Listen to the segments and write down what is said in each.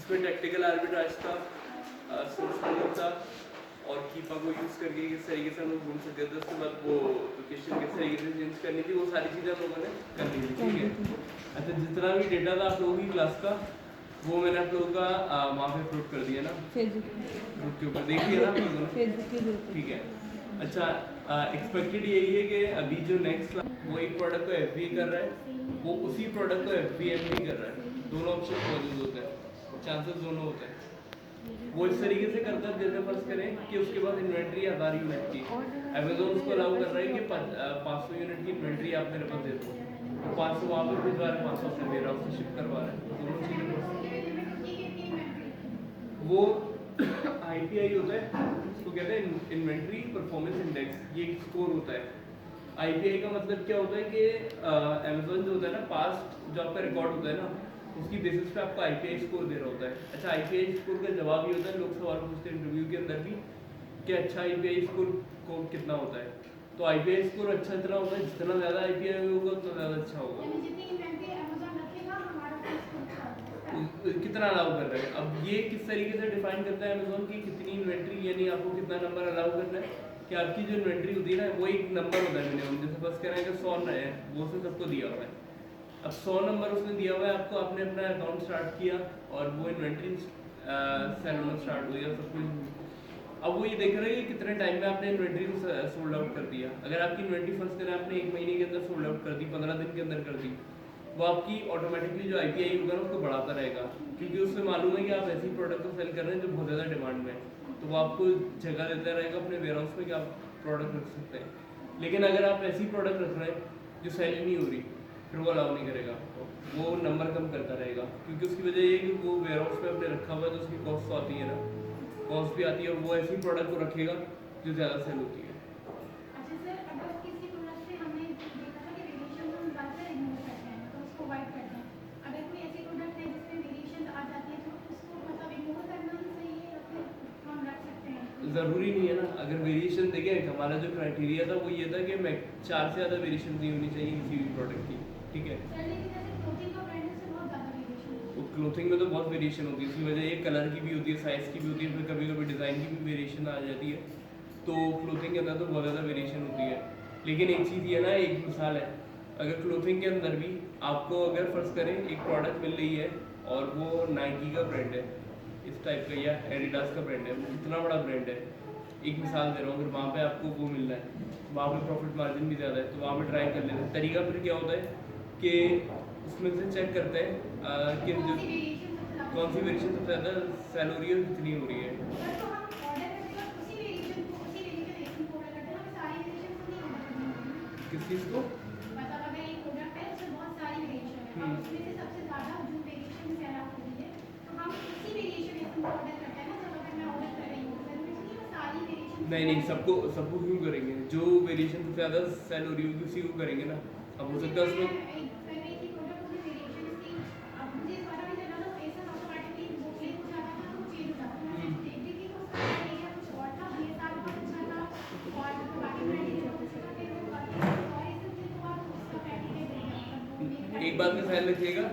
जिसमें tactical arbitrage था, source model था और कीपा को यूज़ करके किस तरीके से हम लोग घूम सकते थे। उसके बाद वो लोकेशन किस तरीके से चेंज करनी थी, वो सारी चीज़ें हम लोगों ने कर ली थी। ठीक है। अच्छा, जितना भी डेटा था आप लोगों की क्लास का वो मैंने आप लोगों का वहाँ पे अपलोड कर दिया ना ग्रुप के ऊपर, देख लिया ना आप लोगों ने? ठीक है। अच्छा, एक्सपेक्टेड यही है कि अभी जो नेक्स्ट वो एक प्रोडक्ट को एफ कर रहा है, वो उसी प्रोडक्ट को एफ भी कर रहा है। दोनों ऑप्शन मौजूद होते हैं, चांसेस दोनों होते हैं। वो इस तरीके से करता है जैसे फर्स्ट करें कि उसके पास इन्वेंट्री 1000 यूनिट की, अमेजोन उसको अलाउ कर रहा है कि 500 यूनिट की इन्वेंट्री आप मेरे पास दे दो, तो 500 वहाँ पर भिजवा रहे हैं, 500 अपने वेयर हाउस से शिप करवा रहे हैं। दोनों चीज़ें वो आईपीआई होता है, उसको कहते हैं इन्वेंट्री परफॉर्मेंस इंडेक्स, ये एक स्कोर होता है। आईपीआई का मतलब क्या होता है कि अमेजोन जो होता है ना, पास्ट जो आपका रिकॉर्ड होता है ना, उसकी बेसिस पे आपको आईपीआई स्कोर दे रहा होता है। अच्छा, आईपीआई स्कोर का जवाब ये होता है, लोग सवाल पूछते हैं इंटरव्यू के अंदर भी कि अच्छा आईपीआई स्कोर को कितना होता है, तो आईपीआई स्कोर अच्छा इतना होता है, जितना ज़्यादा आईपीआई होगा उतना ज़्यादा अच्छा होगा। कितना अलाउ कर रहे हैं, अब ये किस तरीके से डिफाइन करता है अमेजोन की कितनी इन्वेंट्री, यानी आपको कितना नंबर अलाउ करना है, कि आपकी जो इन्वेंट्री होती है ना, वो एक नंबर होता है मिनिमम। जैसे फर्स्ट कह रहे हैं कि 100 है, वो उसने सबको दिया हुआ है। अब 100 नंबर उसने दिया हुआ है आपको, आपने अपना अकाउंट स्टार्ट किया और वो इन्वेंट्री सेल होना स्टार्ट हो गया, सब कुछ। अब वो ये देख रहे हैं कि कितने टाइम में आपने इन्वेंट्री को सोल्ड आउट कर दिया। अगर आपकी इन्वेंट्री फर्स्ट करें आपने 1 महीने के अंदर सोल्ड आउट कर दी, 15 दिन के अंदर कर दी, वो आपकी ऑटोमेटिकली जो आईपीआई होगा ना उसको बढ़ाता रहेगा, क्योंकि उससे मालूम है कि आप ऐसी प्रोडक्ट को सेल कर रहे हैं जो बहुत ज़्यादा डिमांड में है, तो वो आपको जगह देता रहेगा अपने वेयर हाउस में कि आप प्रोडक्ट रख सकते हैं। लेकिन अगर आप ऐसी प्रोडक्ट रख रहे हैं जो सेल ही नहीं हो रही, फिर वो अलाउ नहीं करेगा आपको, वो नंबर कम करता रहेगा, क्योंकि उसकी वजह ये है कि वो वेयर हाउस में अपने रखा हुआ है, तो उसकी कॉस्ट तो आती है ना, कॉस्ट भी आती है, और वो ऐसी प्रोडक्ट को रखेगा जो ज़्यादा सेल होती है। अच्छा सर, अगर किसी प्रोडक्ट से हमने देखा था कि वेरिएशन हम ज़्यादा इग्नोर करते हैं तो उसको अवॉइड करते हैं, अगर कोई ऐसी प्रोडक्ट है जिसमें वेरिएशन आ जाती है तो उसको मतलब इग्नोर करना ही सही है या फिर हम रख सकते हैं? ज़रूरी नहीं है ना, अगर वेरिएशन देखें, हमारा जो क्राइटेरिया था वो ये था कि मैं 4 से ज़्यादा वेरिएशन नहीं होनी चाहिए किसी भी प्रोडक्ट की। ठीक है। सर लेकिन जैसे क्लोथिंग का ब्रांड है उसमें बहुत ज़्यादा वेरिएशन है। तो क्लोथिंग में तो बहुत वेरिएशन होती है, उसकी वजह ये कलर की भी होती है, साइज़ की भी होती है, फिर कभी कभी डिज़ाइन की भी वेरिएशन आ जाती है, तो क्लोथिंग के अंदर तो बहुत ज़्यादा वेरिएशन होती है। लेकिन एक चीज़ ये ना, एक मिसाल है, अगर क्लोथिंग के अंदर भी आपको अगर फर्ज करें एक प्रोडक्ट मिल रही है और वो नाइकी का ब्रांड है इस टाइप का, या एडिडास का ब्रांड है, इतना बड़ा ब्रांड है, एक मिसाल दे रहा हूँ, अगर वहाँ पे आपको वो मिल रहा है, वहाँ पे प्रॉफिट मार्जिन भी ज़्यादा है, तो वहाँ पे ट्राई कर लेते हैं। तरीका फिर क्या होता है कि उसमें से चेक करते हैं कि जो कौन सी वेरिएशन सबसे ज़्यादा सेल हो रही है और कितनी हो रही है। सर तो हम ऑर्डर करते वक्त उसी वेरिएशन को उसी वेरिएशन को ऑर्डर करते हैं, हमें सारी वेरिएशन को नहीं ऑर्डर करनी होगी। किस चीज़ को? मतलब अगर एक प्रोडक्ट है उसमें बहुत सारी वेरिएशन है और उसमें से सबसे ज़्यादा जो वेरिएशन सेल आउट हो रही है तो हम उसी वेरिएशन को ऑर्डर करते हैं ना, जब अगर मैं ऑर्डर कर रही हूँ जरूरी नहीं है सारी वेरिएशन। नहीं, सबको क्यों करेंगे, जो वेरिएशन सबसे ज़्यादा सेल हो रही होगी उसी को करेंगे ना। अब हो सकता है उसमें एक बात में ख्याल रखिएगा,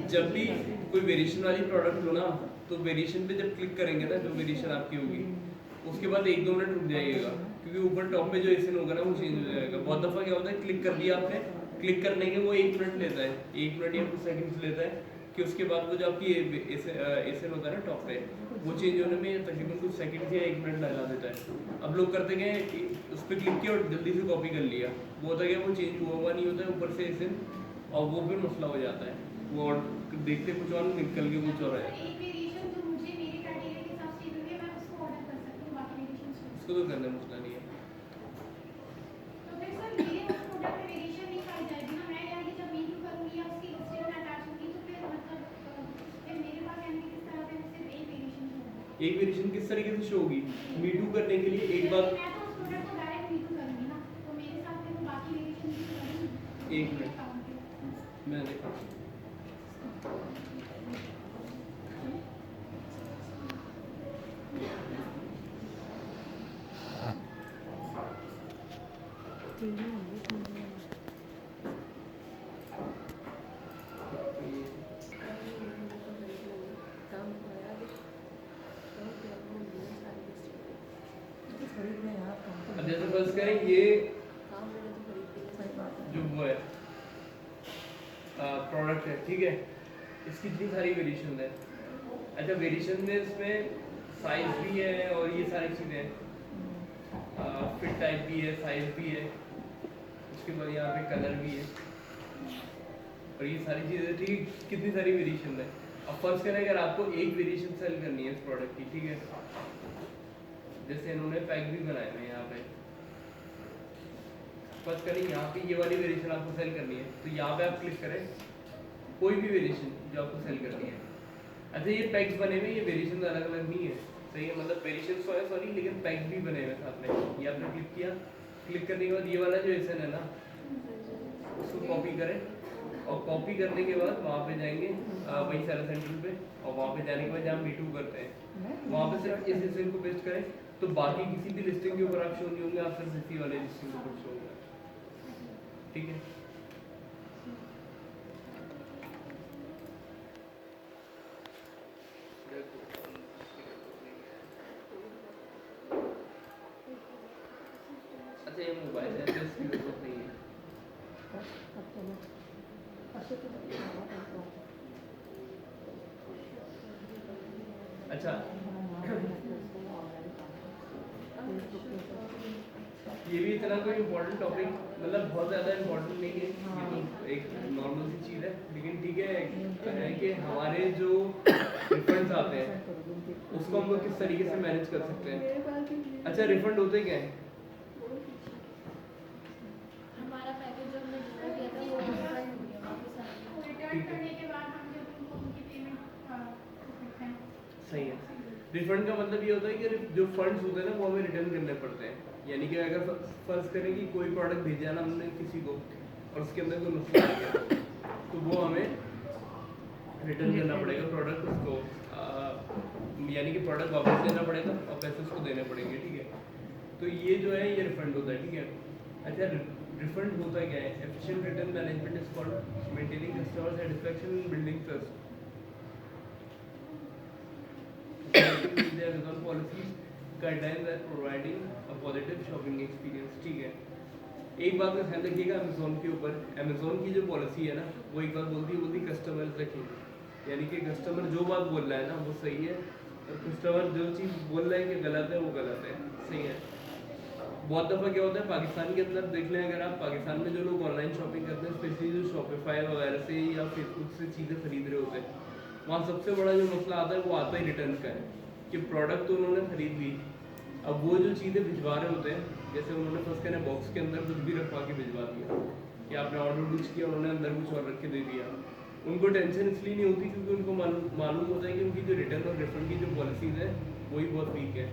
जब भी कोई वेरिएशन वाली प्रोडक्ट हो ना, तो वेरिएशन पे जब क्लिक करेंगे ना, जो वेरिएशन आपकी होगी उसके बाद 1-2 मिनट रुक जाइएगा, क्योंकि ऊपर टॉप पे जो एसन होगा ना वो चेंज हो जाएगा। बहुत दफ़ा क्या होता है, क्लिक कर दिया आपने, क्लिक करने के वो 1 मिनट लेता है, 1 मिनट या कुछ सेकंड्स लेता है, कि उसके बाद वो जो आपकी एसन होता है ना टॉप पे, वो चेंज होने में तकरीबन कुछ सेकंड्स या 1 मिनट लगा देता है। अब लोग करते गए उस पर क्लिक किया और जल्दी से कॉपी कर लिया, वो होता क्या, वो चेंज हुआ नहीं होता है ऊपर से एसन, और वो फिर मसला हो जाता है, वो देखते कुछ और निकल के कुछ और है। उसको तो करना मसला नहीं है। एक वेरिएशन किस तरीके से शो होगी, मीटू करने के लिए एक बार, एक मिनट मैं देखा अब जैसे फर्स्ट करें ये जो वो है प्रोडक्ट है, ठीक है, इसकी इतनी सारी वेरिएशन है। अच्छा, वेरिएशन में इसमें साइज भी है और ये सारी चीज़ें हैं, फिट टाइप भी है, साइज भी है, उसके बाद यहाँ पे कलर भी है और ये सारी चीज़ें, ठीक है, कितनी सारी वेरिएशन है। अब फर्स्ट करें अगर आपको एक वेरिएशन सेल करनी है इस प्रोडक्ट की, ठीक है, जैसे इन्होंने पैक भी बनाए हुए हैं यहाँ पे, फर्स्ट करें यहाँ पे ये वाली वेरिएशन आपको सेल करनी है तो यहाँ पे आप क्लिक करें कोई भी वेरिएशन जो आपको सेल करनी है। अच्छा, ये पैक्स बने हुए, ये वेरिएशन अलग अलग नहीं है, सही है, मतलब वेरिएशन तो है सॉरी, लेकिन पैक्स भी बने हुए साथ में। ये आपने क्लिक किया, क्लिक करने के बाद ये वाला जो एसन है ना, उसको कॉपी करें और कॉपी करने के बाद वहाँ पे जाएंगे वही सेल सेंटर पे, और वहाँ पे जाने के बाद जहाँ B2 करते हैं वहाँ पे सिर्फ इस एसन को पेस्ट करें तो बाकी किसी भी लिस्टिंग के ऊपर आप शो नहीं होंगे, आप सिर्फ इसी वाले लिस्टिंग के ऊपर शो होंगे, ठीक है। अच्छा, ये मोबाइल है तो इसकी जरूरत नहीं है। अच्छा, ये भी इतना कोई इम्पोर्टेंट टॉपिक, मतलब बहुत ज़्यादा इम्पोर्टेंट नहीं है, ये तो एक नॉर्मल सी चीज़ है, लेकिन ठीक है कि हमारे जो रिफंड्स आते हैं उसको हम लोग किस तरीके से मैनेज कर सकते हैं। अच्छा, रिफंड होते क्या हैं? हमारा पैकेज जो हमने बुक किया था वो रिफंड हो गया वापस आ गया। रिटर्न करने के बाद हम जब उनको उनकी पेमेंट करते हैं। सही है। रिफंड का मतलब ये होता है कि जो फंड्स होते हैं ना वो हमें रिटर्न करने पड़ते हैं, यानी कि अगर फर्ज करें कि कोई प्रोडक्ट भेजा ना हमने किसी को और उसके अंदर कोई मसला आ गया तो वो हमें रिटर्न करना पड़ेगा प्रोडक्ट उसको, यानी कि प्रोडक्ट वापस देना पड़ेगा और पैसे उसको देने पड़ेंगे, ठीक है। तो ये जो है ये रिफंड होता है, ठीक है। अच्छा, रिफंड होता क्या है? Efficient return management is called maintaining customer satisfaction and building trust. Amazon policies guidelines are providing a positive shopping experience, ठीक है। एक बात का ध्यान रखिएगा अमेज़ॉन के ऊपर, अमेज़ॉन की जो पॉलिसी है ना वो एक बात बोलती है कस्टमर रखेंगे, यानी कि कस्टमर जो बात बोल रहा है ना वो सही है और कस्टमर जो चीज़ बोल रहा है कि गलत है वो गलत है, सही है। बहुत दफ़ा क्या होता है पाकिस्तान के अंदर देख लें, अगर आप पाकिस्तान में जो लोग ऑनलाइन शॉपिंग करते हैं स्पेशली जो शॉपिफाई वगैरह से या फेसबुक से चीज़ें खरीद रहे होते हैं, वहाँ सबसे बड़ा जो मसला आता है वो आता है रिटर्न का है कि प्रोडक्ट तो उन्होंने खरीद ली, अब वो जो चीज़ें भिजवा रहे होते हैं, जैसे उन्होंने फर्स्ट कहना बॉक्स के अंदर कुछ भी रखवा के भिजवा दिया कि आपने ऑर्डर कुछ किया उन्होंने अंदर कुछ और रख के दे दिया, उनको टेंशन इसलिए नहीं होती क्योंकि उनको मालूम होता है कि उनकी जो रिटर्न और रिफंड की जो पॉलिसीज़ है वही बहुत वीक है,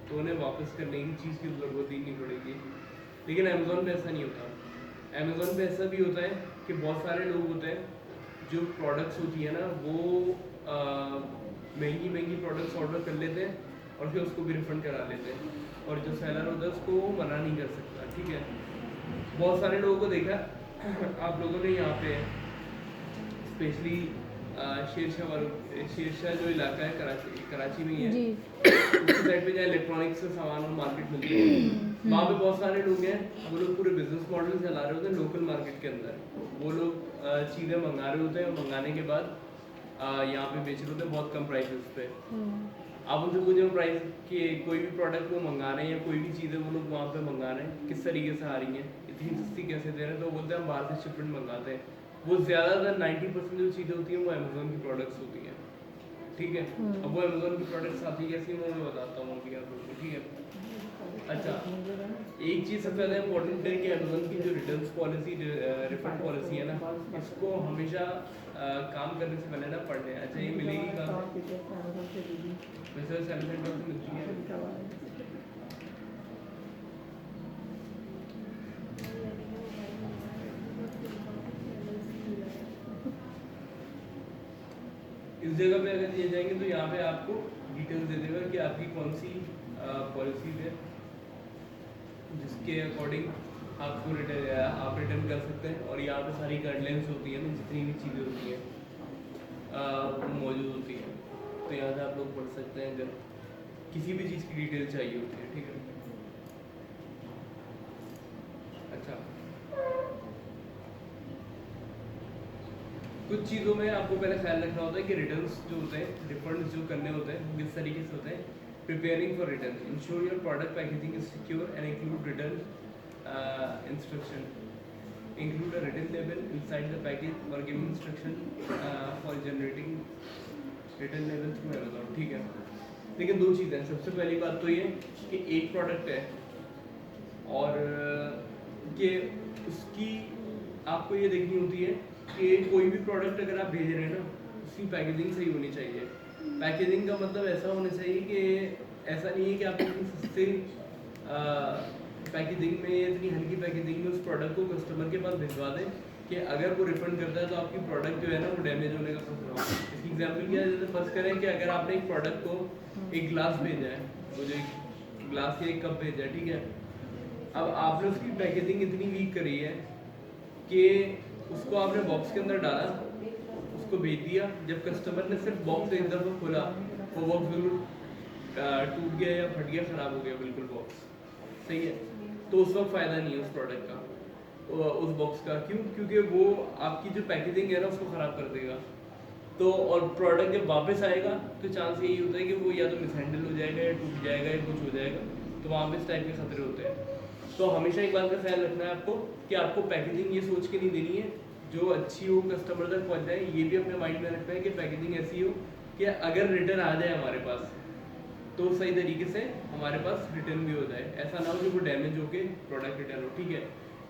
तो उन्हें वापस करने की चीज़ की ज़रूरत ही नहीं पड़ेगी। लेकिन अमेज़ॉन पे ऐसा नहीं होता। अमेज़ॉन पे ऐसा भी होता है कि बहुत सारे लोग होते हैं जो प्रोडक्ट्स होती है ना वो महंगी प्रोडक्ट्स ऑर्डर कर लेते हैं और फिर उसको भी रिफंड करा लेते हैं, और जो सेलर होता है उसको वो मना नहीं कर सकता, ठीक है। बहुत सारे लोगों को देखा आप लोगों ने यहाँ पे स्पेशली शेरशाह जो इलाका है कराची में ही है, उसकी साइड पे जहाँ इलेक्ट्रॉनिक्स का सामान और मार्केट मिलती है वहाँ पे बहुत सारे लोग हैं, वो लोग पूरे बिजनेस मॉडल चला रहे होते हैं लोकल मार्केट के अंदर, वो लोग चीज़ें मंगा रहे होते हैं और मंगाने के बाद यहाँ पे बेच रहे होते हैं बहुत कम प्राइसेस पे। आप उनसे पूछो प्राइस कि कोई भी प्रोडक्ट वो मंगा रहे हैं या कोई भी चीज़ें वो लोग वहाँ पे मंगा रहे हैं किस तरीके से आ रही हैं, इतनी सस्ती कैसे दे रहे हैं, तो बोलते हैं हम बाहर से शिपमेंट मंगाते हैं। वो ज़्यादातर 90% जो चीज़ें होती हैं वो अमेज़ोन की प्रोडक्ट्स होती हैं, ठीक है। अब वो अमेज़ोन की प्रोडक्ट्स आती कैसी मैं बताता हूँ अभी आप लोगों को, ठीक है। अच्छा, एक चीज़ सबसे ज़्यादा इम्पोर्टेंट है कि अमेज़ोन की जो रिटर्न पॉलिसी रिफंड पॉलिसी है ना इसको हमेशा काम करने से पहले ना पढ़ लें। अच्छा, ये मिलेगी कहाँ? वैसे सेल सेंटर से मिलती है। इस जगह पे अगर दिए जाएंगे तो यहाँ पे आपको डिटेल्स दे देगा कि आपकी कौन सी पॉलिसी है जिसके अकॉर्डिंग आपको आप रिटर्न कर सकते हैं, और यहाँ पे सारी गाइडलाइंस होती है ना जितनी भी चीज़ें होती हैं मौजूद होती हैं, तो यहाँ से आप लोग पढ़ सकते हैं अगर किसी भी चीज़ की डिटेल चाहिए होती है, ठीक है। अच्छा, कुछ चीज़ों में आपको पहले ख्याल रखना होता है कि रिटर्न्स जो होते हैं, रिफंड्स जो करने होते हैं, किस तरीके से होते हैं. Preparing for return, ensure your product packaging is secure and include return instruction. Include a written label inside the package or give instruction for generating written label through Amazon. ठीक है, लेकिन दो चीज़ें हैं. सबसे पहली बात तो ये कि एक प्रोडक्ट है और कि उसकी आपको ये देखनी होती है कि कोई भी प्रोडक्ट अगर आप भेज रहे हैं ना, उसकी पैकेजिंग सही होनी चाहिए. पैकेजिंग का मतलब ऐसा होना चाहिए कि ऐसा नहीं है कि आप इतनी सस्ती पैकेजिंग में, इतनी हल्की पैकेजिंग में उस प्रोडक्ट को कस्टमर के पास भिजवा दें कि अगर वो रिफंड करता है तो आपकी प्रोडक्ट जो है ना वो डैमेज होने का खतरा हो. इसकी एग्जांपल क्या है, जैसे फर्स्ट करें कि अगर आपने एक प्रोडक्ट को एक ग्लास भेजा है, वो जो एक ग्लास या एक कप भेजा है, ठीक है. अब आपने उसकी पैकेजिंग इतनी वीक करी है कि उसको आपने बॉक्स के अंदर डाला, उसको भेज दिया. जब कस्टमर ने सिर्फ बॉक्स एक दफ़ा खोला, वो बॉक्स बिल्कुल टूट गया या फट गया, ख़राब हो गया बिल्कुल बॉक्स. सही है, तो उस वक्त फ़ायदा नहीं है उस प्रोडक्ट का, उस बॉक्स का. क्यों? क्योंकि वो आपकी जो पैकेजिंग है ना उसको ख़राब कर देगा. तो और प्रोडक्ट जब वापस आएगा तो चांस यही होता है कि वो या तो मिसहैंडल हो जाएगा या टूट जाएगा या कुछ हो जाएगा. तो वहाँ पे इस टाइप के खतरे होते हैं. तो हमेशा एक बात का ख्याल रखना है आपको कि आपको पैकेजिंग ये सोच के नहीं देनी है जो अच्छी हो, कस्टमर तक पहुँच जाए. ये भी अपने माइंड में रखना है कि पैकेजिंग ऐसी हो कि अगर रिटर्न आ जाए हमारे पास तो सही तरीके से हमारे पास रिटर्न भी हो जाए. ऐसा ना हो कि वो डैमेज होके प्रोडक्ट रिटर्न हो. ठीक है.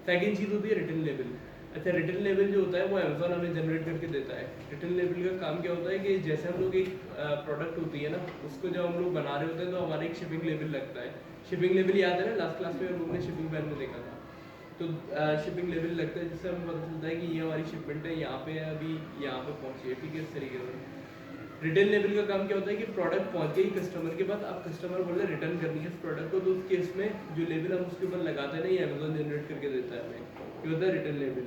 सेकंड चीज़ होती है रिटर्न लेबल. अच्छा, रिटर्न लेबल जो होता है वो अमेज़ॉन हमें जनरेट करके देता है. रिटर्न लेबल का काम क्या होता है कि जैसे हम लोग एक प्रोडक्ट होती है ना, उसको जब हम लोग बना रहे होते हैं तो हमारा एक शिपिंग लेबल लगता है. शिपिंग लेबल याद है ना, लास्ट क्लास में हम लोगों ने शिपिंग बैन में देखा था. तो शिपिंग लेवल लगता है जिससे हमें पता चलता है कि ये हमारी शिपमेंट है, यहाँ पे है, अभी यहाँ पे पहुँची है. ठीक है, इस तरीके से. रिटर्न लेवल का काम क्या होता है कि प्रोडक्ट पहुँच गई कस्टमर के पास, अब कस्टमर बोले रिटर्न करनी है इस प्रोडक्ट को, तो उस केस में जो लेवल हम उसके ऊपर लगाते हैं ना, ये अमेज़ॉन जनरेट करके देता है हमें. ये होता है रिटर्न लेवल.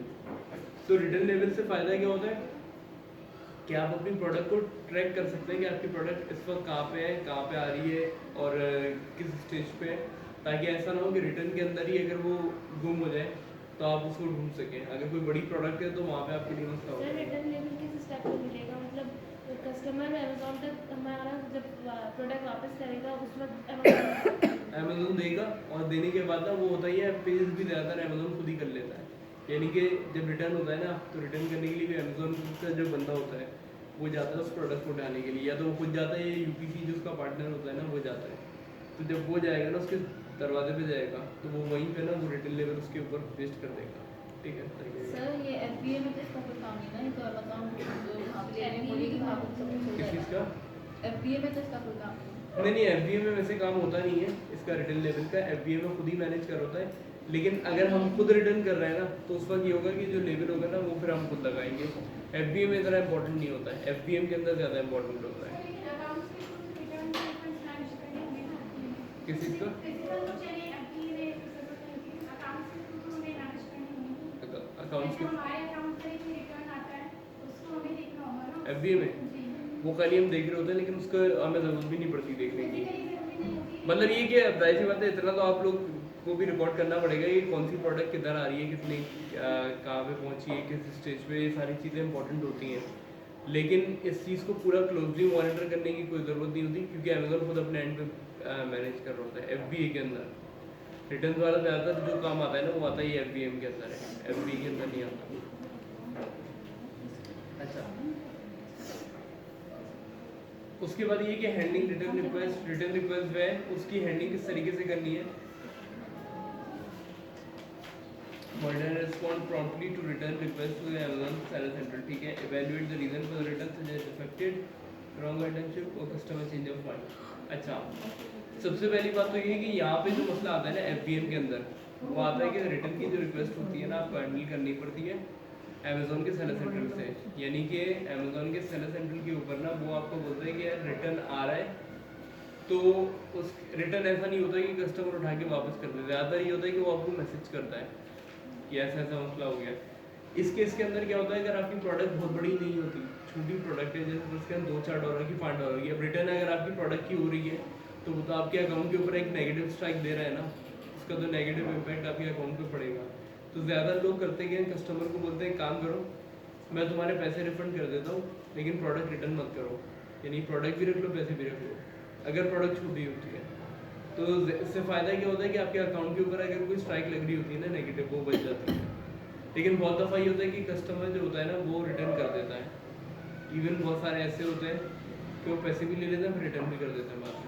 तो रिटर्न लेवल से फ़ायदा क्या होता है कि आप अपनी प्रोडक्ट को ट्रैक कर सकते हैं कि आपकी प्रोडक्ट इस वक्त कहाँ पे है, कहाँ पे आ रही है और किस स्टेज पे है, ताकि ऐसा ना हो कि रिटर्न के अंदर ही अगर वो गुम हो जाए तो आप उसको ढूंढ सकें. अगर कोई बड़ी प्रोडक्ट है तो वहाँ पे आपके लिए मसला सर होगा. रिटर्न लेवल किस स्टेप पे मिलेगा? मतलब कस्टमर अमेज़ॉन तक हमारा जब प्रोडक्ट वापस करेगा उस वक्त अमेज़ॉन देगा और देने के बाद ना वो होता ही है, पेज भी ज़्यादातर अमेज़ॉन खुद ही कर लेता है. यानी कि जब रिटर्न होता है ना, तो रिटर्न करने के लिए भी अमेज़ॉन का जो बंदा होता है वो जाता है उस प्रोडक्ट को उठाने के लिए, या तो वो खुद जाता है या यूपीसी जो उसका पार्टनर होता है ना वो जाता है. तो जब वो जाएगा ना, उसके दरवाजे पे जाएगा, तो वो वहीं पे ना वो रिटर्न लेवल उसके ऊपर पेस्ट कर देगा. ठीक है. सर ये एफबीए में तो इसका कोई काम नहीं ना, ये तो अमेज़ॉन जो भाग लेने बोली कि भाग सब कुछ हो किस चीज़ जाएगा. का? एफबीए में तो इसका कोई काम नहीं. नहीं, एफबीए में वैसे काम होता नहीं है इसका रिटर्न लेवल का. एफबीए में खुद ही मैनेज कर होता है. लेकिन अगर हम खुद रिटर्न कर रहे हैं ना, तो उस वक्त ये होगा कि जो लेवल होगा ना वो फिर हम खुद लगाएंगे. एफबीए में इतना इंपॉर्टेंट नहीं होता है, एफबीएम के अंदर ज़्यादा इंपॉर्टेंट होता है. किस चीज़ का? अकाउंट्स के एफबीए में वो खाली हम देख रहे होते हैं, लेकिन उसका हमें ज़रूरत भी नहीं पड़ती देखने की. मतलब ये कि जाहिर सी बात है, इतना तो आप लोग को भी रिकॉर्ड करना पड़ेगा कि कौन सी प्रोडक्ट किधर आ रही है, कितनी कहाँ पे पहुँची है, किस स्टेज पे, ये सारी चीज़ें इंपॉर्टेंट होती हैं. लेकिन इस चीज़ को पूरा क्लोजली मॉनिटर करने की कोई ज़रूरत नहीं होती, क्योंकि अमेज़ॉन खुद अपने एंड पे मैनेज कर रहा होता है. एफबीए के अंदर रिटर्न वाला ज़्यादातर जो काम आता है ना वो आता ही एफबीएम के अंदर है, एफबीए के अंदर नहीं आता. अच्छा, उसके बाद ये कि हैंडलिंग रिटर्न रिक्वेस्ट जो है उसकी हैंडलिंग किस तरीके से करनी है. Modern respond promptly to return request to Amazon seller centre. ठीक है. Evaluate the reason for the return such as defected, wrong item ship और कस्टमर चेंज ऑफ माइंड. अच्छा, सबसे पहली बात तो ये है कि यहाँ पे जो मसला आता है ना एफबीएम के अंदर, वो आता है कि रिटर्न की जो रिक्वेस्ट होती है ना आपको हैंडल करनी पड़ती है अमेज़ॉन के सेलर सेंटर से. यानी कि अमेज़ॉन के सेलर सेंटर के ऊपर ना वो आपको बोलते हैं कि यार रिटर्न आ रहा है, तो उस रिटर्न ऐसा नहीं होता कि कस्टमर उठा के वापस कर दे. ज़्यादातर ये होता है कि वो आपको मैसेज करता है कि ऐसा ऐसा मसला हो गया. इस केस के अंदर क्या होता है, अगर आपकी प्रोडक्ट बहुत बड़ी नहीं होती, छोटी प्रोडक्ट है, जैसे उसके अंदर $2-4 की $5 की, अब रिटर्न अगर आपकी प्रोडक्ट की हो रही है तो वो तो आपके अकाउंट के ऊपर एक नेगेटिव स्ट्राइक दे रहा है ना, उसका तो नेगेटिव इम्पैक्ट आपके अकाउंट पे पड़ेगा. तो ज़्यादा लोग करते क्या हैं, कस्टमर को बोलते हैं काम करो मैं तुम्हारे पैसे रिफंड कर देता हूँ लेकिन प्रोडक्ट रिटर्न मत करो, यानी प्रोडक्ट भी रख लो पैसे भी रख लो अगर प्रोडक्ट छूटी होती है। तो इससे फ़ायदा क्या होता है कि आपके अकाउंट के ऊपर अगर कोई स्ट्राइक लग रही होती है ना नेगेटिव, वो बच जाती है। लेकिन बहुत दफ़ा ये होता है कि कस्टमर जो होता है ना वो रिटर्न कर देता है। इवन बहुत सारे ऐसे होते हैं कि वो पैसे भी ले लेते हैं फिर रिटर्न भी कर देते हैं बाद में।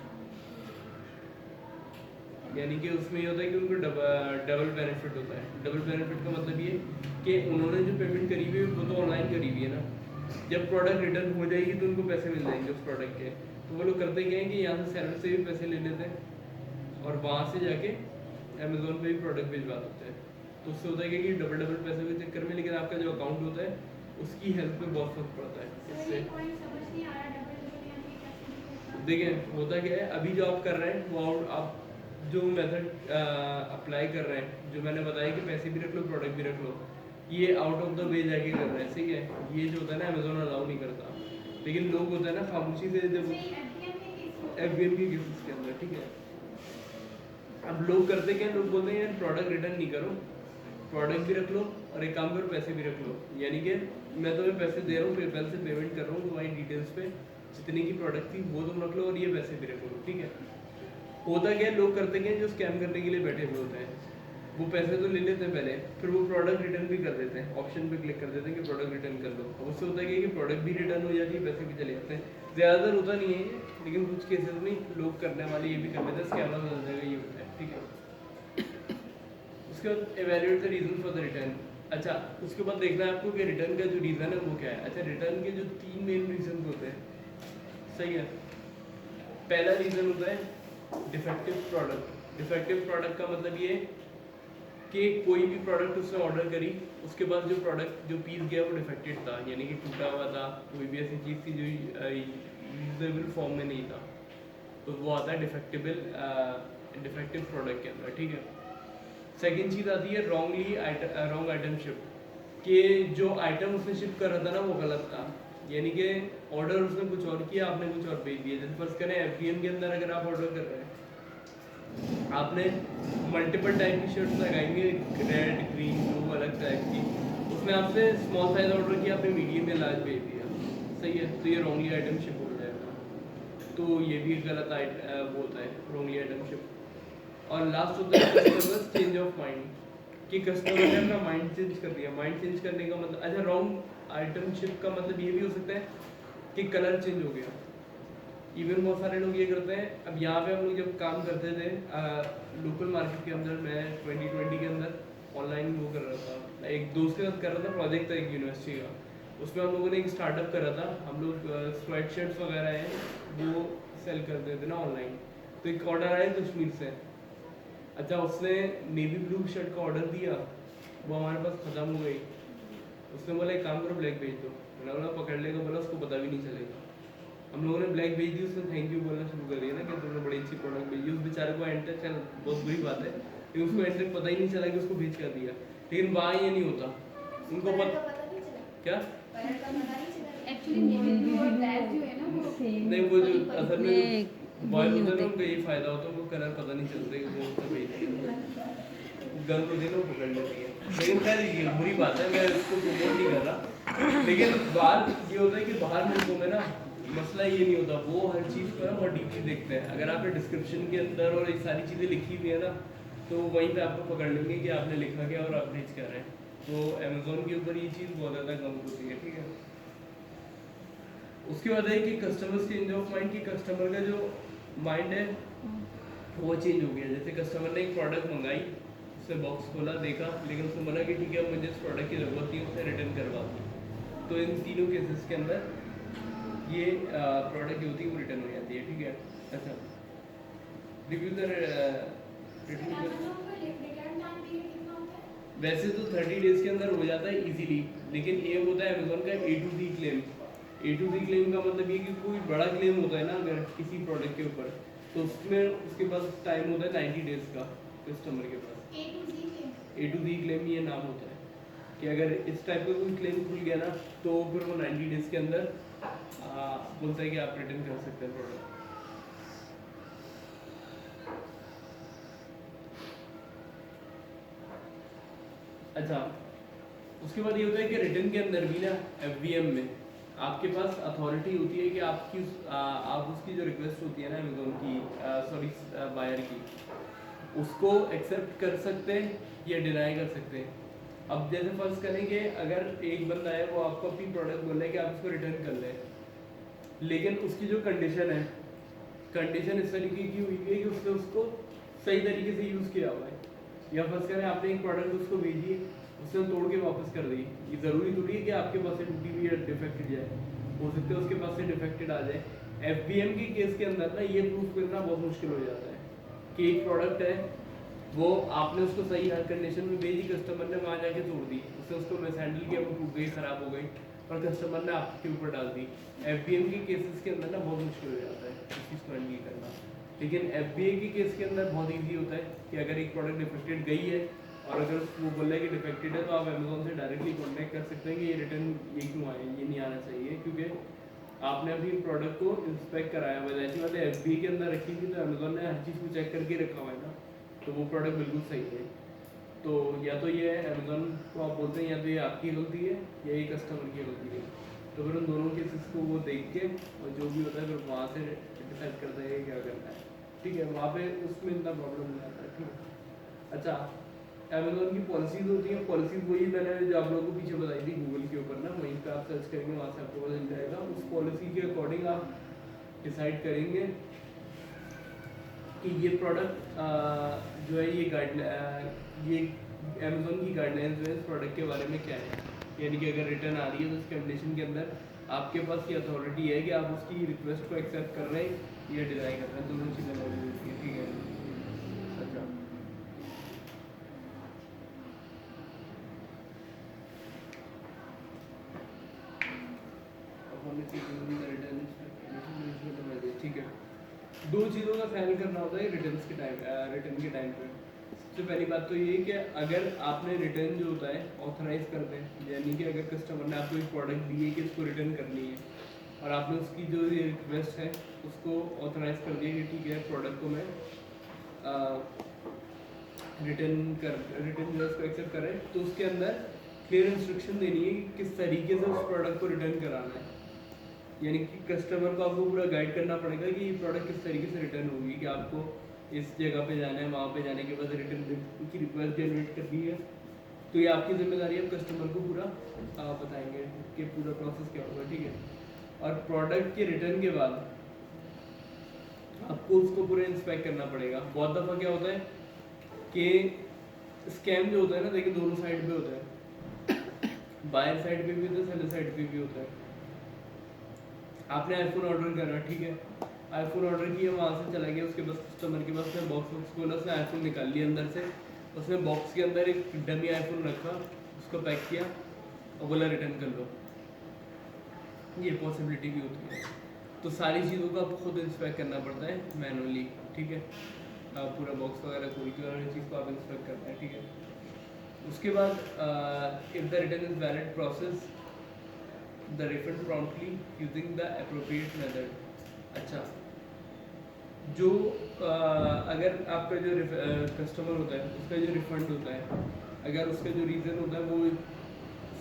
यानी कि उसमें ये होता है कि उनको डबल बेनिफिट होता है। डबल बेनिफिट का मतलब ये कि उन्होंने जो पेमेंट करी हुई है वो तो ऑनलाइन करी हुई है ना, जब प्रोडक्ट रिटर्न हो जाएगी तो उनको पैसे मिल जाएंगे उस प्रोडक्ट के। तो वो लोग करते क्या हैं कि यहाँ से सेलर से भी पैसे ले लेते हैं और वहाँ से जाके अमेजोन पे भी प्रोडक्ट भिजवा देते हैं। तो उससे होता है कि डबल डबल पैसे के चक्कर में लेकिन आपका जो अकाउंट होता है उसकी हेल्थ पे बहुत फर्क पड़ता है इससे। देखिए होता क्या है, अभी जो आप कर रहे हैं वो आप जो मेथड अप्लाई कर रहे हैं, जो मैंने बताया कि पैसे भी रख लो प्रोडक्ट भी रख लो, ये आउट ऑफ द वे जाके कर रहे हैं, ठीक है। ये जो होता है ना अमेजोन अलाउ नहीं करता, लेकिन लोग होता है ना खामोशी से जब एफबीएम के केसेस के अंदर, ठीक है। अब लोग करते क्या, लोग बोलते हैं यार प्रोडक्ट रिटर्न नहीं करो, प्रोडक्ट भी रख लो और एक काम करो पैसे भी रख लो, यानी कि मैं तुम्हें पैसे दे रहा हूँ, पेपैल से पेमेंट कर रहा हूँ, तुम्हारी डिटेल्स पे जितनी की प्रोडक्ट थी वो तुम रख लो और ये पैसे भी रख लो, ठीक है। होता क्या है, लोग करते क्या है, जो स्कैम करने के लिए बैठे हुए होते हैं वो पैसे तो ले लेते हैं पहले, फिर वो प्रोडक्ट रिटर्न भी कर देते हैं, ऑप्शन पे क्लिक कर देते हैं कि प्रोडक्ट रिटर्न कर लो। अब उससे होता है कि प्रोडक्ट भी रिटर्न हो जाती है, पैसे भी चले जाते हैं। ज़्यादातर होता नहीं है ये, लेकिन कुछ केसेस में लोग करने वाले ये भी कर लेते हैं, स्कैमर हर जगह ये होता है, ठीक है। उसके बाद evaluate the reason for the return. अच्छा, उसके बाद देखना है आपको कि रिटर्न का जो रीज़न है वो क्या है। अच्छा, रिटर्न के जो 3 मेन रीजन होते हैं, सही है। पहला रीज़न होता है डिफेक्टिव प्रोडक्ट। डिफेक्टिव प्रोडक्ट का मतलब ये कि कोई भी प्रोडक्ट उसने ऑर्डर करी, उसके बाद जो प्रोडक्ट जो पीस गया वो डिफेक्टेड था, यानी कि टूटा हुआ था, कोई भी ऐसी चीज़ थी जो यूजेबल फॉर्म में नहीं था, तो वो आता है डिफेक्टिव प्रोडक्ट के अंदर, ठीक है। सेकेंड चीज़ आती है रॉन्ग आइटम शिप, कि जो आइटम उसने शिप कर रहा था ना वो गलत था, यानी कि ऑर्डर उसने कुछ और किया, आपने कुछ और भेज दिया। जैसे फर्स्ट करें एफबीएम के अंदर अगर आप ऑर्डर कर रहे हैं, आपने मल्टीपल टाइप की शर्ट्स लगाएंगे, रेड ग्रीन ब्लू अलग टाइप की, उसमें आपसे स्मॉल साइज ऑर्डर किया, आपने मीडियम या लार्ज भेज दिया, सही है, तो ये रॉन्गली आइटम शिप हो जाएगा, तो ये भी एक गलत वो होता है रॉन्गली आइटम शिप। और लास्ट होता है कस्टमर्स चेंज ऑफ माइंड, कि कस्टमर ने अपना माइंड चेंज कर दिया। माइंड चेंज करने का मतलब, अच्छा रॉन्ग आइटम शिप का मतलब ये भी हो सकता है कि कलर चेंज हो गया। इवन बहुत सारे लोग ये करते हैं, अब यहाँ पे हम लोग जब काम करते थे लोकल मार्केट के अंदर, मैं 2020 के अंदर ऑनलाइन वो कर रहा था, एक दोस्त के साथ कर रहा था, प्रोजेक्ट था एक यूनिवर्सिटी का, उसमें हम लोगों ने एक स्टार्टअप करा था। हम लोग स्वेट शर्ट्स वगैरह हैं वो सेल करते थे ना ऑनलाइन। तो एक ऑर्डर आया कश्मीर से, अच्छा उसने नेवी ब्लू शर्ट का ऑर्डर दिया, वो हमारे पास ख़त्म हो गई। उसने बोला एक काम करो ब्लैक भेज दो, मैंने बोला पकड़ लेगा, बोला उसको पता भी नहीं चलेगा। हम लोगों ने ब्लैक भेज दी, उसने थैंक यू बोलना शुरू कर दिया ना कि तुमने बड़ी अच्छी प्रोडक्ट भेजी। उस बेचारे को एंड तक, चल बहुत बुरी बात है, लेकिन उसको एंड तक पता ही नहीं चला कि उसको भेज कर दिया। लेकिन वहाँ ये नहीं होता, उनको पता क्या एक्चुअली नेवी ब्लू और ब्लैक जो है ना वो नहीं, वो जो असल में बॉयल होता है ना, उनको यही फायदा होता है, उनको कलर पता नहीं चलता कि वो उसका भेज दिया, गन को देना पकड़ लेती है। लेकिन खैर ये बुरी बात है, मैं इसको प्रमोट नहीं कर रहा, लेकिन बात ये होता है कि बाहर मुल्कों में ना मसला ये नहीं होता, वो हर चीज़ को ना बहुत डीपली देखते हैं। अगर आपने डिस्क्रिप्शन के अंदर और ये सारी चीज़ें लिखी हुई है ना, तो वहीं पे आपको पकड़ लेंगे कि आपने लिखा क्या और आप भेज कर रहे हैं। तो अमेजोन के ऊपर ये चीज़ बहुत ज़्यादा कम होती है, ठीक है। उसके बाद है कि कस्टमर चेंज ऑफ माइंड, कि कस्टमर का जो माइंड है वो चेंज हो गया। जैसे कस्टमर ने एक प्रोडक्ट मंगाई, उसने बॉक्स खोला, देखा, लेकिन उसने बोला कि ठीक है मुझे इस प्रोडक्ट की ज़रूरत नहीं, उसे रिटर्न करवा दो। तो इन तीनों केसेस के अंदर ये प्रोडक्ट जो होती है वो रिटर्न हो जाती है, ठीक है। अच्छा, रिव्यू वैसे तो 30 डेज के अंदर हो जाता है इजीली, लेकिन एक होता है अमेजोन का A to Z claim. A to Z claim का मतलब ये कि कोई बड़ा क्लेम होता है ना अगर किसी प्रोडक्ट के ऊपर, तो उसमें उसके पास टाइम होता है 90 डेज का कस्टमर के पास। A to Z क्लेम ये नाम होता है कि अगर इस टाइप का कोई क्लेम खुल गया ना, तो फिर वो 90 डेज के अंदर बोलता है कि आप रिटर्न कर सकते हैं प्रोडक्ट। अच्छा, उसके बाद ये होता है कि रिटर्न के अंदर भी ना FVM में आपके पास अथॉरिटी होती है कि आप उसकी जो रिक्वेस्ट होती है ना अमेज़न की, सॉरी बायर की, उसको एक्सेप्ट कर सकते हैं या डिनाई कर सकते हैं। अब जैसे फर्ज करेंगे अगर एक बंदा है वो आपको अपनी प्रोडक्ट बोल रहा है कि आप इसको रिटर्न कर लें, लेकिन उसकी जो कंडीशन है, कंडीशन इस तरीके की हुई है कि उसने उसको सही तरीके से यूज़ किया हुआ है। या फर्ज करें आपने एक प्रोडक्ट उसको भेजी, उसने तोड़ के वापस कर दी। ये ज़रूरी थोड़ी है कि आपके पास से टूटी हुई या डिफेक्टेड जाए, हो सकता है उसके पास से डिफेक्टेड आ जाए। FBM के केस के अंदर ना ये प्रूफ करना बहुत मुश्किल हो जाता है कि एक प्रोडक्ट है वो आपने उसको सही हर कंडीशन में भेजी, कस्टमर ने वहाँ जाके तोड़ दी, उसने उसको मिसहैंडल किया, वो टूट गई, ख़राब हो गई और कस्टमर ने आपके ऊपर डाल दी। FBM के केसेस के अंदर ना बहुत मुश्किल हो जाता है इस चीज़ को हैंडल करना। लेकिन FBA के केस के अंदर बहुत ईजी होता है कि अगर एक प्रोडक्ट डिफेक्टेड गई है और अगर वो बोल रहा है कि डिफेक्टेड है, तो आप अमेज़ॉन से डायरेक्टली कॉन्टैक्ट कर सकते हैं कि ये रिटर्न ये क्यों आए, ये नहीं आना चाहिए, क्योंकि आपने अभी प्रोडक्ट को इंस्पेक्ट कराया हुआ है। ऐसी बात है FBA के अंदर रखी थी तो अमेज़ॉन ने हर चीज़ को चेक करके रखा हुआ है ना, तो वो प्रोडक्ट बिल्कुल सही है। तो या तो ये है अमेज़ॉन को आप बोलते हैं, या तो ये आपकी गलती है या ये कस्टमर की गलती है। तो फिर उन दोनों केसेस को वो देख के और जो भी होता है फिर वहाँ से डिसाइड करता है क्या करना है। ठीक है, वहाँ पे उसमें इतना प्रॉब्लम नहीं आता है। ठीक है। अच्छा, अमेज़ॉन की पॉलिसीज़ होती हैं। पॉलिसीज़ वही मैंने जो आप लोगों को पीछे बताई थी गूगल के ऊपर ना, वहीं पे आप सर्च करेंगे, वहाँ से आपको पता चल जाएगा। उस पॉलिसी के अकॉर्डिंग आप डिसाइड करेंगे कि ये प्रोडक्ट जो है ये अमेज़ॉन की गाइडलाइंस जो है इस प्रोडक्ट के बारे में क्या है। यानी कि अगर रिटर्न आ रही है तो उस कंडीशन के अंदर आपके पास ये अथॉरिटी है कि आप उसकी रिक्वेस्ट को एक्सेप्ट कर रहे हैं या डिनाई कर रहे हैं, दोनों चीज़ें मौजूद होती है। ठीक है। अच्छा, ठीक है, दो चीज़ों का ख्याल करना होता है रिटर्न के टाइम पे। सबसे पहली बात तो ये कि अगर आपने रिटर्न जो होता है ऑथराइज करते हैं, यानी कि अगर कस्टमर ने आपको एक प्रोडक्ट दी है कि इसको रिटर्न करनी है और आपने उसकी जो ये रिक्वेस्ट है उसको ऑथराइज कर दिया कि ठीक है प्रोडक्ट को मैं रिटर्न जो है उसको एक्सेप्ट करें, तो उसके अंदर क्लियर इंस्ट्रक्शन देनी है कि किस तरीके से उस प्रोडक्ट को रिटर्न कराना है। यानी कि कस्टमर को आपको पूरा गाइड करना पड़ेगा कि ये प्रोडक्ट किस तरीके से रिटर्न होगी, कि आपको इस जगह पे जाना है, वहाँ पे जाने के बाद रिटर्न की रिक्वेस्ट जनरेट करनी है। तो ये आपकी जिम्मेदारी है, आप कस्टमर को पूरा बताएंगे कि पूरा प्रोसेस क्या होगा। ठीक है। और प्रोडक्ट के रिटर्न के बाद आपको उसको पूरा इंस्पेक्ट करना पड़ेगा। बहुत दफ़ा क्या होता है कि स्कैम जो होता है ना, देखिए दोनों साइड पे होता है, बायर साइड पे भी होता है, सेलर साइड पे भी होता है। आपने आईफोन ऑर्डर करा, ठीक है, आईफोन ऑर्डर किया, वहाँ से चला गया, उसके पास कस्टमर के पास बॉक्स खोला, उसने आईफोन निकाल लिया अंदर से, उसने बॉक्स के अंदर एक डमी आईफोन रखा, उसको पैक किया और बोला रिटर्न कर लो। ये पॉसिबिलिटी भी होती है। तो सारी चीज़ों को आपको खुद इंस्पेक्ट करना पड़ता है मैनुअली। ठीक है, पूरा बॉक्स वगैरह खोल के और चीज़ को आप इंस्पेक्ट करते हैं। ठीक है। उसके बाद if the return is valid process the refund promptly using the appropriate method. अच्छा, जो अगर आपका जो कस्टमर होता है उसका जो रिफ़ंड होता है, अगर उसका जो रीज़न होता है वो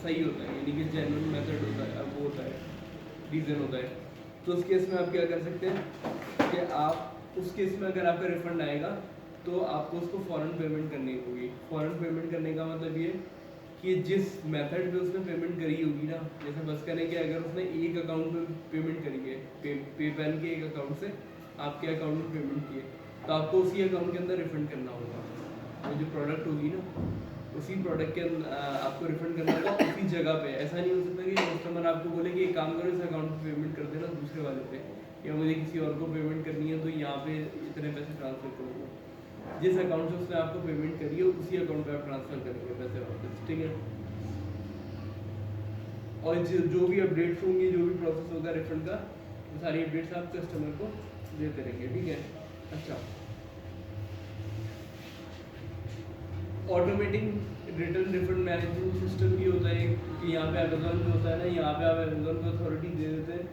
सही होता है, यानी कि जेन्युइन मेथड होता है, वो होता है, रीज़न होता है, तो उस केस में आप क्या कर सकते हैं कि आप उस केस में अगर आपका रिफ़ंड आएगा तो आपको उसको फ़ौरन पेमेंट करनी होगी। फ़ौरन पेमेंट करने का मतलब ये कि जिस मेथड पे उसने पेमेंट करी होगी ना, जैसे बस करें कि अगर उसने एक अकाउंट में पेमेंट करी है, पेपैल के एक अकाउंट से आपके अकाउंट में पेमेंट की है, तो आपको उसी अकाउंट के अंदर रिफ़ंड करना होगा। वो जो प्रोडक्ट होगी ना, उसी प्रोडक्ट के आपको रिफ़ंड करना होगा उसी जगह पे। ऐसा नहीं हो सकता कि कस्टमर आपको बोले कि एक काम करो इस अकाउंट पे पेमेंट कर देना दूसरे वाले पे, या मुझे किसी और को पेमेंट करनी है तो यहाँ पे इतने पैसे ट्रांसफ़र करोगे। जिस अकाउंट से उसने आपको पेमेंट करी है उसी अकाउंट पे आप ट्रांसफ़र करेंगे पैसे वापस। ठीक है। और जो भी अपडेट्स होंगी, जो भी प्रोसेस होगा रिफ़ंड का, वो सारी अपडेट्स आप कस्टमर को देते रहेंगे। ठीक है। अच्छा, automatic return refund management system भी होता है कि यहाँ पे अमेज़ॉन जो होता है ना, यहाँ पे आप अमेज़ॉन को अथॉरिटी दे देते हैं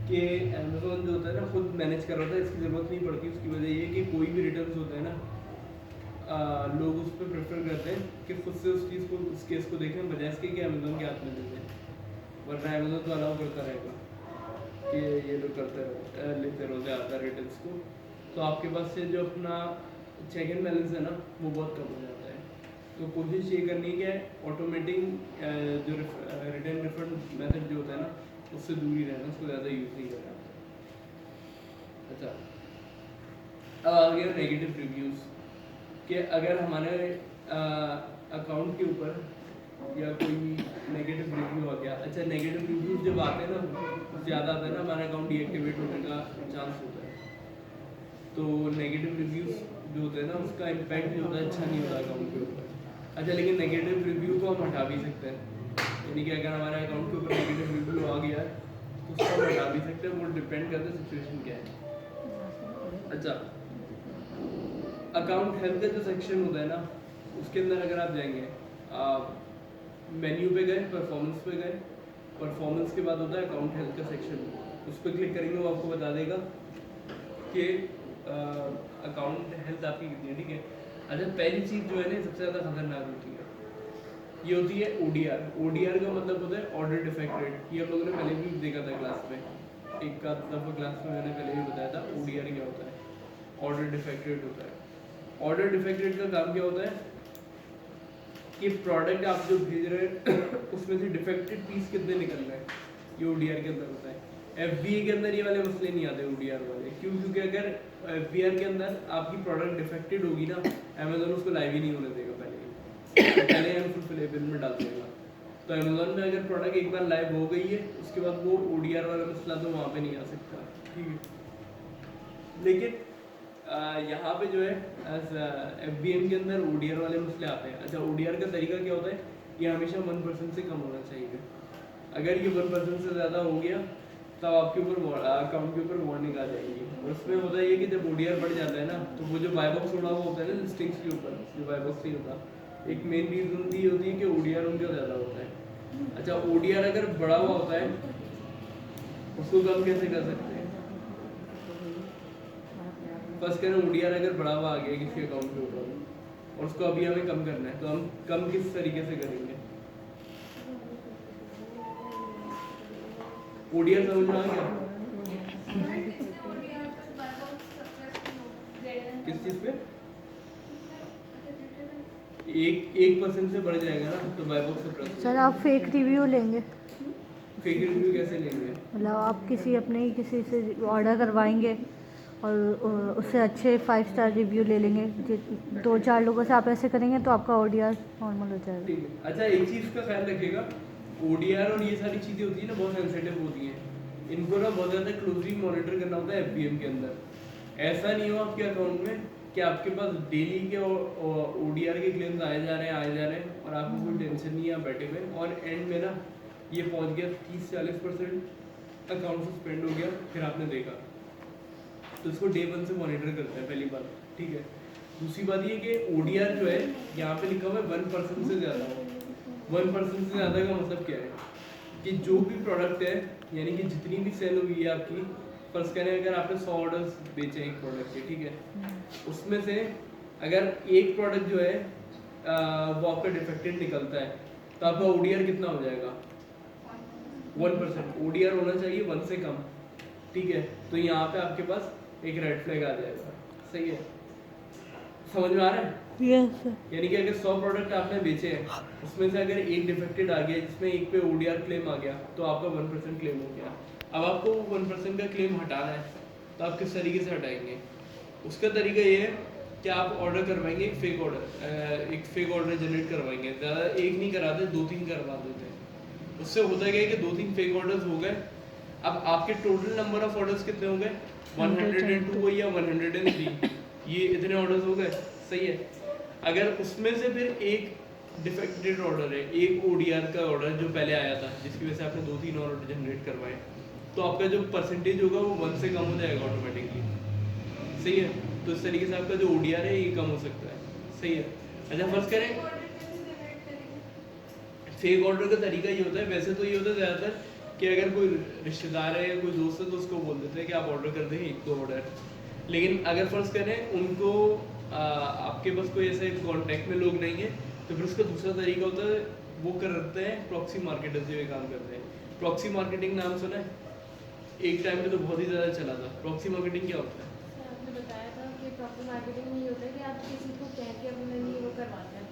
कि अमेज़ॉन जो होता है ना खुद मैनेज कर रहा था, इसकी ज़रूरत नहीं पड़ती। उसकी वजह ये कि कोई भी रिटर्न होता है ना, लोग उस पर प्रेफर करते हैं कि खुद से उस चीज़ को उस केस को देखें बजाय इसके कि अमेजोन के हाथ में दे दें, वरना अमेजोन तो अलाउ करता रहेगा कि ये लोग लेते रहो ज़्यादा रिटर्न्स को, तो आपके पास से जो अपना चेक एंड बैलेंस है ना वो बहुत कम हो जाता है। तो कोशिश ये करनी है कि ऑटोमेटिक जो रिटर्न रिफंड मेथड जो होता है ना उससे दूर ही रहना, उसको ज़्यादा यूज़ नहीं करना। अच्छा, अब आ गया नेगेटिव रिव्यूज़ कि अगर हमारे अकाउंट के ऊपर या कोई नेगेटिव रिव्यू आ गया। अच्छा, नेगेटिव रिव्यूज़ जब आते हैं ना ज़्यादा आता है ना, हमारा अकाउंट डीएक्टिवेट होने का चांस होता है। तो नेगेटिव रिव्यूज़ जो होते हैं ना उसका इम्पैक्ट जो होता है अच्छा नहीं होता अकाउंट के ऊपर। अच्छा, लेकिन नेगेटिव रिव्यू को हम हटा भी सकते हैं, यानी कि अगर हमारे अकाउंट के ऊपर नेगेटिव रिव्यू आ गया है तो उसको हम हटा भी सकते हैं, वो डिपेंड करता है सिचुएशन क्या है। अच्छा, अकाउंट हेल्थ का जो सेक्शन होता है ना उसके अंदर अगर आप जाएंगे, आप मेन्यू पे गए, परफॉर्मेंस पे गए, परफॉर्मेंस के बाद होता है अकाउंट हेल्थ का सेक्शन, उस पर क्लिक करेंगे वो आपको बता देगा कि अकाउंट हेल्थ आपकी कितनी है, ठीक है। अच्छा, पहली चीज़ जो है ना सबसे ज़्यादा खतरनाक होती है, ये होती है ओडीआर। ओडीआर का मतलब होता है ऑर्डर डिफेक्ट रेट। ये हम लोगों ने पहले भी देखा था क्लास में, एक का दफ़ा क्लास में मैंने पहले भी बताया था ओडीआर क्या होता है, ऑर्डर डिफेक्ट रेट होता है। ऑर्डर डिफेक्ट रेट का काम क्या होता है कि प्रोडक्ट आप जो भेज रहे हैं उसमें से डिफेक्टेड पीस कितने निकल रहे हैं, ये ओडीआर के अंदर होता है। एफबीए के अंदर ये वाले मसले नहीं आते ओडीआर वाले, क्यों? क्योंकि अगर एफबीआर के अंदर आपकी प्रोडक्ट डिफेक्टेड होगी ना, अमेजोन उसको लाइव ही नहीं होने देगा, पहले अनफुलफिलेबल में डाल देगा। तो अमेजोन में अगर प्रोडक्ट एक बार लाइव हो गई है उसके बाद वो ओडीआर वाला मसला तो वहाँ पे नहीं आ सकता, ठीक है। लेकिन यहाँ पे जो है एफबीएम के अंदर ओडीआर वाले मसले आते हैं। अच्छा, ओडीआर का तरीका क्या होता है, ये हमेशा 1% से कम होना चाहिए। अगर ये 1% से ज़्यादा हो गया तब आपके ऊपर अकाउंट के ऊपर वार्निंग आ जाएगी। और उसमें होता है ये कि जब ओडीआर बढ़ जाता है ना तो वो जो बाय बॉक्स उड़ा हुआ होता है ना लिस्टिंग्स के ऊपर, जो बाय बॉक्स नहीं होता, एक मेन रीज़न ये होती है कि ओडीआर उनका ज़्यादा होता है। अच्छा, ओडीआर अगर बढ़ा हुआ होता है उसको कम कैसे कर सकते हैं? फर्स्ट करें, ओडीआर अगर बढ़ा हुआ आ गया किसी अकाउंट के ऊपर और उसको अभी हमें कम करना है, तो हम कम किस तरीके से करेंगे? ओडीआर समझ में आ गया? किस चीज़ पे? 1% से बढ़ जाएगा ना तो बाय बॉक्स से। सर, आप फेक रिव्यू लेंगे? फेक रिव्यू कैसे लेंगे? मतलब आप किसी से ऑर्डर करवाएंगे और उससे अच्छे 5 स्टार रिव्यू ले लेंगे, 2-4 लोगों से आप ऐसे करेंगे तो आपका ओडीआर नॉर्मल हो जाएगा। ठीक है। अच्छा, एक चीज़ का ख्याल रखिएगा, ओडीआर और ये सारी चीज़ें होती है ना बहुत सेंसिटिव होती हैं, इनको ना बहुत ज़्यादा क्लोजली मॉनिटर करना होता है एफबीएम के अंदर। ऐसा नहीं हो आपके अकाउंट में कि आपके पास डेली के ओडीआर के क्लेम्स आए जा रहे हैं और आपको कोई टेंशन नहीं है, आप बैठे हुए और एंड में ना ये पहुंच गया 30-40% अकाउंट सस्पेंड हो गया, फिर आपने देखा, तो इसको डे 1 से मॉनिटर करते हैं, पहली बात, ठीक है। दूसरी बात ये कि ओडीआर जो है यहाँ पे लिखा हुआ है 1% से ज़्यादा। 1% से ज़्यादा का मतलब क्या है कि जो भी प्रोडक्ट है, यानी कि जितनी भी सेल हुई है आपकी, फर्स्ट करें अगर आपने 100 ऑर्डर्स बेचे एक प्रोडक्ट के, ठीक है, उसमें से अगर एक प्रोडक्ट जो है वो आपका डिफेक्टेड निकलता है तो आपका ओडीआर कितना हो जाएगा? 1%। ओडीआर होना चाहिए 1 से कम, ठीक है। तो यहाँ पे आपके पास एक रेड फ्लैग आ जाएगा, सही है, समझ में आ रहा है? Yes sir. यानी कि अगर 100 प्रोडक्ट आपने बेचे हैं उसमें से अगर एक डिफेक्टेड आ गया जिसमें एक पे ओडीआर क्लेम आ गया तो आपका 1% क्लेम हो गया। अब आपको 1% का क्लेम हटाना है तो आप किस तरीके से हटाएंगे? उसका तरीका ये है कि आप ऑर्डर करवाएंगे एक फेक ऑर्डर जनरेट करवाएंगे, ज़्यादा एक नहीं कराते, 2-3 करवा देते हैं। उससे होता क्या है कि 2-3 फेक ऑर्डर्स हो गए। अब आपके टोटल नंबर ऑफ ऑर्डर्स कितने हो गए? 102 या 103, ये इतने ऑर्डर्स हो गए, सही है। अगर उसमें से फिर एक डिफेक्टेड ऑर्डर है, एक ओडीआर का ऑर्डर जो पहले आया था जिसकी वजह से आपने 2-3 ऑर्डर जनरेट करवाए, तो आपका जो परसेंटेज होगा वो 1 से कम हो जाएगा ऑटोमेटिकली, सही है। तो इस तरीके से आपका जो ओडीआर है ये कम हो सकता है, सही है। अच्छा, फर्स्ट करें फेक ऑर्डर का तरीका ये होता है, वैसे तो ये होता है ज़्यादातर कि अगर कोई रिश्तेदार है या कोई दोस्त है तो उसको बोल देते हैं कि आप ऑर्डर कर दें 1-2 ऑर्डर। लेकिन अगर फर्स्ट करें उनको आपके पास कोई ऐसे कॉन्टैक्ट में लोग नहीं है, तो फिर उसका दूसरा तरीका होता है, वो करते हैं प्रॉक्सी मार्केटर्स जो ये काम करते हैं। प्रॉक्सी मार्केटिंग नाम सुना है? एक टाइम पे तो बहुत ही ज़्यादा चला था। प्रॉक्सी मार्केटिंग क्या होता है? सर आपने बताया था कि प्रॉपर मार्केटिंग नहीं होता है कि आप किसी को कह के अपने लिए वो करवाते हैं।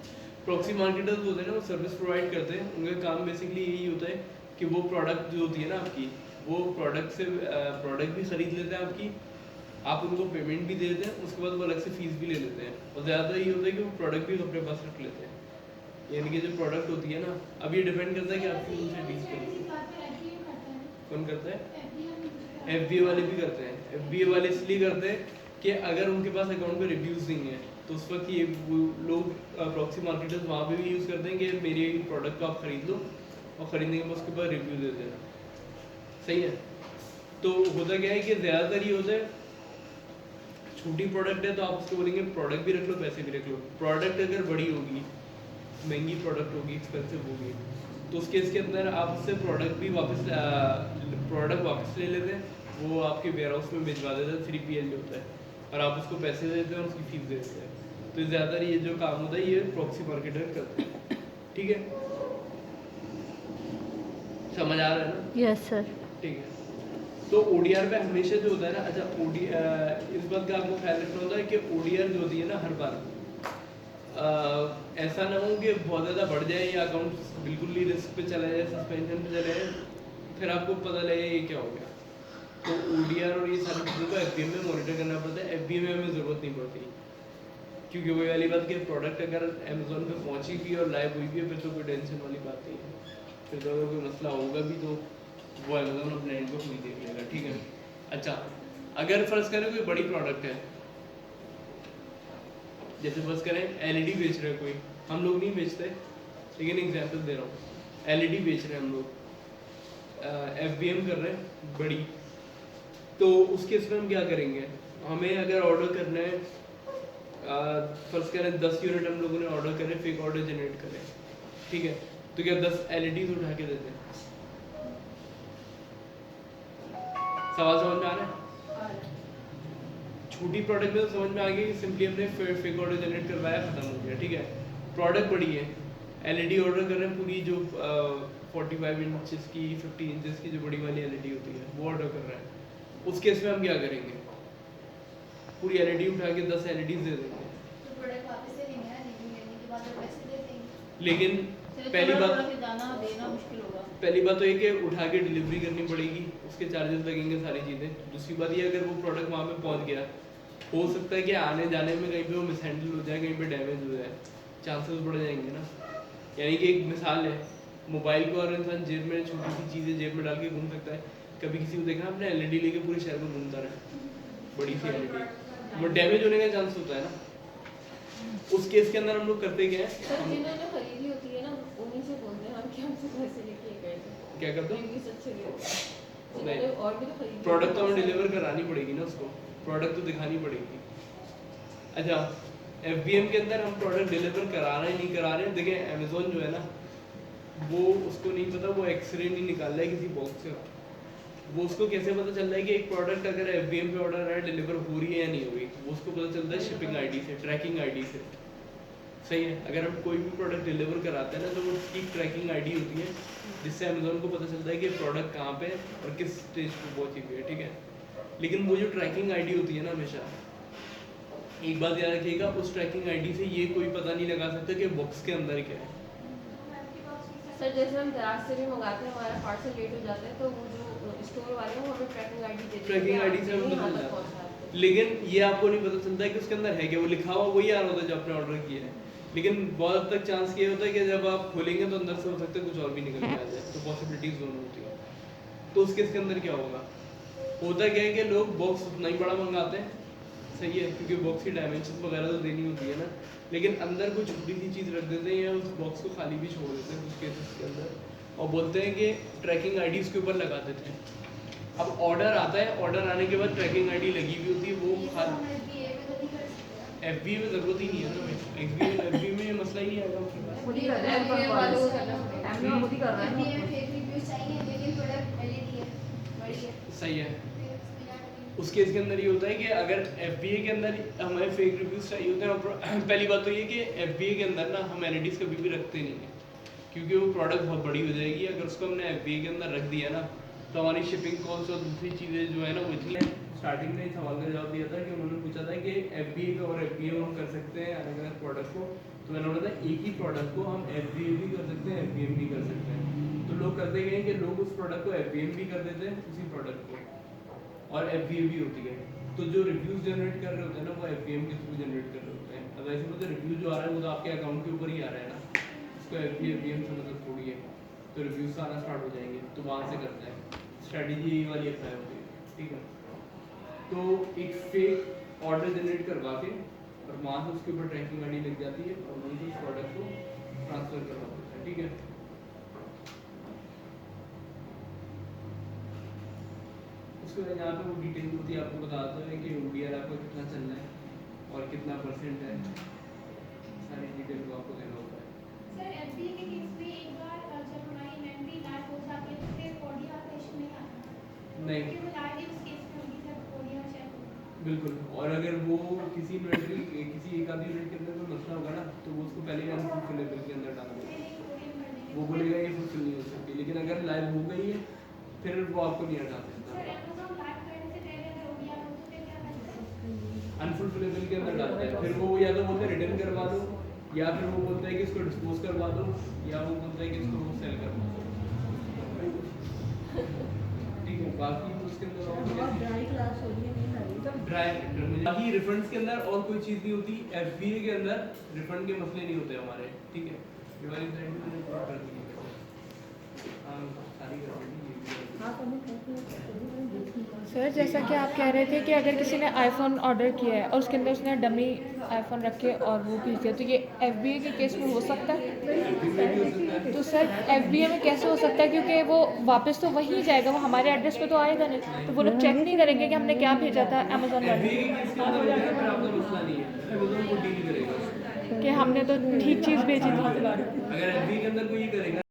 प्रॉक्सी मार्केटर्स होते हैं ना, वो सर्विस प्रोवाइड करते हैं। उनका काम बेसिकली यही होता है कि वो प्रोडक्ट जो होती है ना आपकी, वो प्रोडक्ट भी खरीद लेते हैं आपकी, आप उनको पेमेंट भी दे देते हैं, उसके बाद वो अलग से फीस भी ले लेते हैं। और ज़्यादा ये होता है कि वो प्रोडक्ट भी अपने पास रख लेते हैं। यानी कि जो प्रोडक्ट होती है ना, अब ये डिपेंड करता है कि आपकी उनसे डील करें। कौन करता है? FBA वाले भी करते हैं। FBA वाले इसलिए करते हैं कि अगर उनके पास अकाउंट पे रिव्यूज़ नहीं है, तो उस वक्त ये वो लोग प्रॉक्सी मार्केटर्स वहाँ पे भी यूज़ करते हैं कि मेरे प्रोडक्ट को आप खरीद लो, और ख़रीदने के बाद उसके बाद रिव्यू दे देना। सही है। तो होता क्या है कि ज़्यादातर ये होता है, छोटी प्रोडक्ट है तो आप उसको बोलेंगे प्रोडक्ट भी रख लो, पैसे भी रख लो। प्रोडक्ट अगर बड़ी होगी, महंगी प्रोडक्ट होगी, एक्सपेंसिव होगी, तो उस केस के अंदर आप उससे प्रोडक्ट वापस ले लेते हैं, वो आपके वेयर हाउस में भिजवा देते हैं, 3PL जो होता है, और आप उसको पैसे देते हैं और उसकी फीस देते हैं। तो ज़्यादातर ये जो काम होता है ये प्रॉक्सी मार्केटर करते हैं। ठीक है, समझ आ रहा है ना? Yes sir. ठीक है। तो ODR पे हमेशा जो होता है ना, अच्छा इस बात का आपको ख्याल रखना होता है कि ODR जो होती है ना, हर बार ऐसा ना हो कि बहुत ज़्यादा बढ़ जाए या अकाउंट बिल्कुल ही रिस्क पे चला जाए, सस्पेंशन पे चला जाए, फिर आपको पता लगे ये क्या हो गया। तो ODR और ये सारी चीज़ों को FBA में मॉनिटर करना पड़ता है। FBA में हमें ज़रूरत नहीं पड़ती, क्योंकि वही वाली बात कि प्रोडक्ट अगर अमेज़ोन पे पहुंची भी और लाइव हुई भी है, फिर तो कोई टेंशन वाली बात नहीं है। फिर तो अगर कोई मसला होगा भी तो वो अमेज़ोन अपने एंड को खुद ही देख लेगा। ठीक है। अच्छा, अगर फर्ज करें कोई बड़ी प्रोडक्ट है, जैसे फर्ज करें LED बेच रहे हैं कोई, हम लोग नहीं बेचते, लेकिन एग्जांपल दे रहा हूँ, LED बेच रहे हैं हम लोग, FBM कर रहे हैं बड़ी, तो उस केस में हम क्या करेंगे? हमें अगर ऑर्डर करना है, फर्ज करें 10 यूनिट हम लोगों ने ऑर्डर करें, फेक ऑर्डर जनरेट करें, ठीक है, तो क्या 10 LEDs उठा के देते हैं? सवाल समझ में आ रहा है? छोटी प्रोडक्ट में तो समझ में आ गया कि सिंपली हमने फेक ऑर्डर जनरेट करवाया, खत्म हो गया। ठीक है। प्रोडक्ट बड़ी है, LED ऑर्डर कर रहे हैं, पूरी जो 45 इंचेस की, 50 इंचेस की जो बड़ी वाली LED होती है, वो ऑर्डर कर रहे हैं। उस केस में हम क्या करेंगे? पूरी LED उठा के 10 LEDs दे देंगे। तो प्रोडक्ट वापस से लेंगे ना, रिव्यू लेने के बाद तो पैसे दे देंगे। लेकिन सिर्फ पहली बात जाना देना मुश्किल होगा। पहली बात तो ये कि उठा के डिलीवरी करनी पड़ेगी, उसके चार्जेस लगेंगे, सारी चीज़ें। दूसरी बात ये, अगर वो प्रोडक्ट वहाँ पे पहुँच गया, हो सकता है कि आने जाने में कहीं पे वो मिसहैंडल हो जाए, कहीं पे डैमेज हो जाए, चांसेस बढ़ जाएंगे ना। यानी कि एक मिसाल है, मोबाइल को और इंसान जेब में, छोटी सी चीज़ें जेब में डाल के घूम सकता है। कभी किसी को देखना आपने LED लेके पूरे शहर में घूमता रहे, बड़ी सी LED, वो डैमेज होने का चांस होता है ना। उस केस के अंदर हम लोग करते क्या है, सर जिन्होंने खरीदी होती है ना, उन्हीं से बोलते हैं हम कि हमसे पैसे लेके गए थे। क्या करते हैं? रिव्यूज अच्छे देते हैं। नहीं, जिन्होंने और भी तो खरीदी प्रोडक्ट तो हमें डिलीवर करानी पड़ेगी ना, उसको प्रोडक्ट तो दिखानी पड़ेगी। अच्छा, FBM के अंदर हम प्रोडक्ट डिलीवर करा रहे हैं नहीं करा रहे हैं, देखिए अमेज़ोन जो है ना, वो उसको नहीं पता, वो एक्सरे नहीं निकाल रहा है किसी बॉक्स से। वो उसको कैसे पता चल रहा है कि एक प्रोडक्ट अगर FBM पे ऑर्डर है, डिलीवर हो रही है या नहीं हो रही? वो उसको पता चलता है शिपिंग ID से, ट्रैकिंग ID से। सही है। अगर हम कोई भी प्रोडक्ट डिलीवर कराते हैं ना, तो वो उसकी ट्रैकिंग ID होती है, जिससे अमेज़ोन को पता चलता है कि प्रोडक्ट कहाँ पे और किस स्टेज पे पहुँची हुई है। ठीक है। लेकिन वो जो ट्रैकिंग ID होती है ना, हमेशा एक बात याद रखिएगा, उस ट्रैकिंग ID से ये कोई पता नहीं लगा सकता कि बॉक्स के अंदर क्या है। सर जैसे हम दराज से भी मंगाते हैं, हमारा पार्सल लेट हो जाता है, तो वो जो स्टोर वाले हैं वो हमें ट्रैकिंग ID देते हैं, ट्रैकिंग ID से हमें पता चल जाता है। लेकिन ये आपको नहीं पता चलता है कि उसके अंदर है क्या, वो लिखा हुआ वही आ रहा होता है जो आपने ऑर्डर किया है। लेकिन बहुत हद तक चांस ये होता है कि जब आप खोलेंगे तो अंदर से हो सकता है कुछ और भी निकल के आ जाए, तो पॉसिबिलिटीज दोनों होती है। तो उस केस के अंदर क्या होगा? होता क्या है कि लोग बॉक्स उतना ही बड़ा मंगाते हैं, सही है, क्योंकि बॉक्स की डायमेंशन वगैरह तो देनी होती है ना, लेकिन अंदर कोई छोटी सी चीज़ रख देते हैं या उस बॉक्स को खाली भी छोड़ देते हैं कुछ केसेस के अंदर, और बोलते हैं कि ट्रैकिंग ID उसके ऊपर लगा देते हैं। अब ऑर्डर आता है, ऑर्डर आने के बाद ट्रैकिंग ID लगी हुई होती है, वो खाली FBA में ज़रूरत ही नहीं है ना, FBA में ये मसला ही नहीं आएगा। खुद ही कर रहे हैं, FBA वालों को करना FBA खुद ही कर रहे हैं ना। फेक रिव्यूज चाहिए, लेकिन प्रोडक्ट LED है, बड़ी है। सही है। उस केस के अंदर ये होता है कि अगर FBA के अंदर हमें फेक रिव्यूज़ चाहिए होते हैं और पहली बात तो ये कि FBA के अंदर ना हम एनालिटिक्स कभी भी रखते नहीं हैं, क्योंकि वो प्रोडक्ट बहुत बड़ी हो जाएगी। अगर उसको हमने FBA के अंदर रख दिया ना तो हमारी शिपिंग कॉस्ट और दूसरी चीज़ें जो है ना वो इतनी। स्टार्टिंग में इस सवाल का जवाब दिया था कि उन्होंने पूछा था कि FBA का और FBA हम कर सकते हैं अलग अलग प्रोडक्ट को, तो मैंने बोला था एक ही प्रोडक्ट को हम FBA भी कर सकते हैं, FBM भी कर सकते हैं। तो लोग करते गए कि लोग उस प्रोडक्ट को FBM भी कर देते हैं उसी प्रोडक्ट को, और FBA भी होती है। तो जो रिव्यूज़ जनरेट कर रहे होते हैं ना वो FBM के थ्रू जनरेट कर रहे होते हैं। अब ऐसे में तो रिव्यू जो आ रहा है वो तो आपके अकाउंट के ऊपर ही आ रहा है ना, उसको FBA FBM से मतलब थोड़ी है। तो रिव्यूज़ आना स्टार्ट हो जाएंगे तो वहाँ से करते हैं, स्ट्रैटेजी यही वाली अप्लाई होती है, ठीक है। तो एक फेक ऑर्डर जनरेट करवा के और वहाँ से उसके ऊपर ट्रैकिंग आईडी लग जाती है और वहीं से उस प्रोडक्ट को ट्रांसफ़र करवा देता है, ठीक है। उसके बाद यहाँ पे वो डिटेल होती है, आपको बताता है कि ODR आपका कितना चल रहा है और कितना % है, सारी डिटेल को आपको देना होता है। सर FBA के केस में एक बार जब हमारी इन्वेंट्री लाइव हो जाती है तो फिर ODR का इशू नहीं आता, नहीं, क्योंकि वो लाइव ही उस केस में होगी जब ODR चेक होगा। बिल्कुल। और अगर वो किसी इन्वेंट्री किसी एक आधी यूनिट के अंदर कोई मसला होगा ना तो वो उसको पहले ही अनफुलफिलेबल के अंदर डाल देगा, फिर एक ODR कर देंगे। वो बोलेगा ये फुलफिल नहीं हो सकती। लेकिन अगर लाइव हो गई है फिर वो आपको नहीं हटा सकता, सर Amazon लाइव करने से पहले अगर ODR हो तो फिर क्या करना है? अनफुलफिलेबल के अंदर डालता है। फिर वो या तो बोलते हैं रिटर्न करवा दो, या फिर वो बोलता है कि इसको डिस्पोज करवा दो, या वो बोलता है कि इसको सेल करवा दो, ठीक है। बाकी उसके अंदर और ड्राई क्लास हो रही है, नहीं आ रही। ड्राई बाकी रिफंड्स के अंदर और कोई चीज़ नहीं होती। FBA के अंदर रिफंड के मसले नहीं होते हमारे, ठीक है। ये वाली साइड में मैंने पूरा कर दी है, हाँ सारी कर दी। सर जैसा कि आप कह रहे थे कि अगर किसी ने आईफोन ऑर्डर किया है और उसके अंदर उसने डमी आईफोन रखे और वो भेज दिया, तो ये FBA के केस में हो सकता है? तो सर FBA में कैसे हो सकता है, क्योंकि वो वापस तो वहीं जाएगा, वो हमारे एड्रेस पे तो आएगा नहीं, तो वो लोग चेक नहीं करेंगे कि हमने क्या भेजा था अमेजोन वाले, FBA के इसके अंदर होगा फिर आपका मसला नहीं है, Amazon को डील करेगा। कि हमने तो ठीक चीज़ भेजी थी। अगर FBA के अंदर कोई ये करेगा